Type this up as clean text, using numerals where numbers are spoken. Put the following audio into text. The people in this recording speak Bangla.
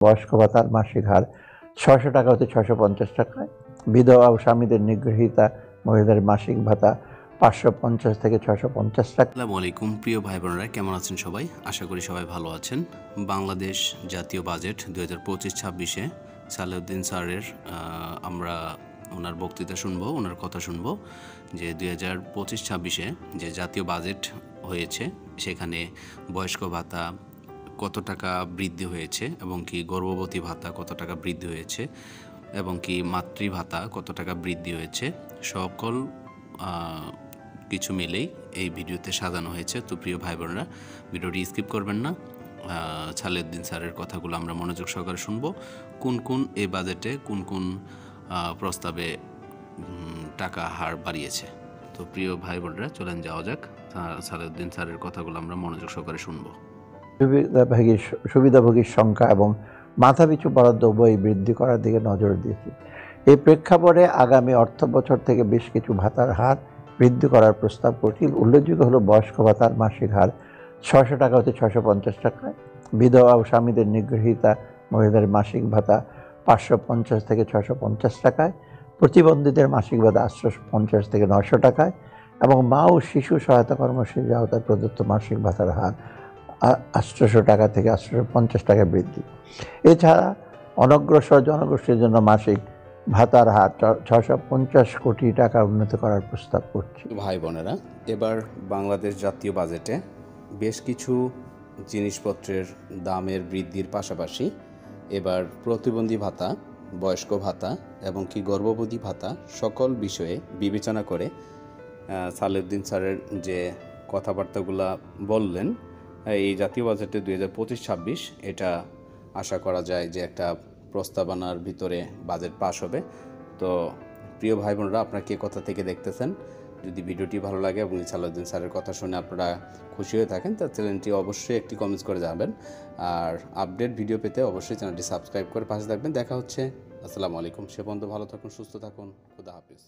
বয়স্ক ভাতার মাসিক হার ৬০০ টাকা হতে ৬৫০ টাকায়, বিধবা ও স্বামীদের নিগৃহীতা মহিলাদের মাসিক ভাতা ৫৫০ থেকে ৬৫০ টাকা। আসসালামু আলাইকুম প্রিয় ভাই বোনেরা, কেমন আছেন সবাই? আশা করি সবাই ভালো আছেন। বাংলাদেশ জাতীয় বাজেট 2025-26-এ সালেউদ্দিন স্যারের আমরা ওনার বক্তৃতা শুনবো, ওনার কথা শুনবো যে 2025-26-এ যে জাতীয় বাজেট হয়েছে সেখানে বয়স্ক ভাতা কত টাকা বৃদ্ধি হয়েছে এবং কি গর্ভবতী ভাতা কত টাকা বৃদ্ধি হয়েছে এবং কি মাতৃভাতা কত টাকা বৃদ্ধি হয়েছে, সকল কিছু মিলেই এই ভিডিওতে সাজানো হয়েছে। তো প্রিয় ভাই বোনেরা, ভিডিওটি স্কিপ করবেন না। সালেউদ্দিন স্যারের কথাগুলো আমরা মনোযোগ সহকারে শুনবো। কোন কোন এই বাজেটে কোন কোন প্রস্তাবে টাকা হার বাড়িয়েছে। তো প্রিয় ভাই বোনেরা, চলেন যাওয়া যাক, সালেউদ্দিন স্যারের কথাগুলো আমরা মনোযোগ সহকারে শুনবো। সুবিধাভোগীর সংখ্যা এবং মাথাপিছু বরাদ্দ উভয়ই বৃদ্ধি করার দিকে নজর দিয়েছে। এই প্রেক্ষাপটে আগামী অর্থ বছর থেকে বেশ কিছু ভাতার হার বৃদ্ধি করার প্রস্তাব করছি। উল্লেখযোগ্য হলো বয়স্ক ভাতার মাসিক হার ৬০০ টাকা হতে ৬৫০ টাকায়, বিধবা ও স্বামীদের নিগৃহীতা মহিলাদের মাসিক ভাতা ৫৫০ থেকে ৬৫০ টাকায়, প্রতিবন্ধীদের মাসিক ভাতা ৮৫০ থেকে ৯০০ টাকায় এবং মা ও শিশু সহায়তা কর্মসূচির আওতায় প্রদত্ত মাসিক ভাতার হার ৮০০ টাকা থেকে ৮৫০ টাকা বৃদ্ধি। এছাড়া অনগ্রসর জনগোষ্ঠীর জন্য মাসিক ভাতার হার ৬৫০ কোটি টাকা উন্নত করার প্রস্তাব করছি। ভাই বোনেরা, এবার বাংলাদেশ জাতীয় বাজেটে বেশ কিছু জিনিসপত্রের দামের বৃদ্ধির পাশাপাশি এবার প্রতিবন্ধী ভাতা, বয়স্ক ভাতা এবং কি গর্ভবতী ভাতা সকল বিষয়ে বিবেচনা করে সালেউদ্দিন স্যারের যে কথাবার্তাগুলো বললেন, এই জাতীয় বাজেটে 2025-26 এটা আশা করা যায় যে একটা প্রস্তাবনার ভিতরে বাজেট পাস হবে। তো প্রিয় ভাই বোনরা, আপনারা কে কোথা থেকে দেখতেছেন? যদি ভিডিওটি ভালো লাগে এবং সালেউদ্দিন স্যারের কথা শুনে আপনারা খুশি হয়ে থাকেন, তার চ্যানেলটি অবশ্যই একটি কমেন্টস করে যাবেন। আর আপডেট ভিডিও পেতে অবশ্যই চ্যানেলটি সাবস্ক্রাইব করে পাশে থাকবেন। দেখা হচ্ছে। আসসালামু আলাইকুম। সে পর্যন্ত ভালো থাকুন, সুস্থ থাকুন। খুদা হাফিজ।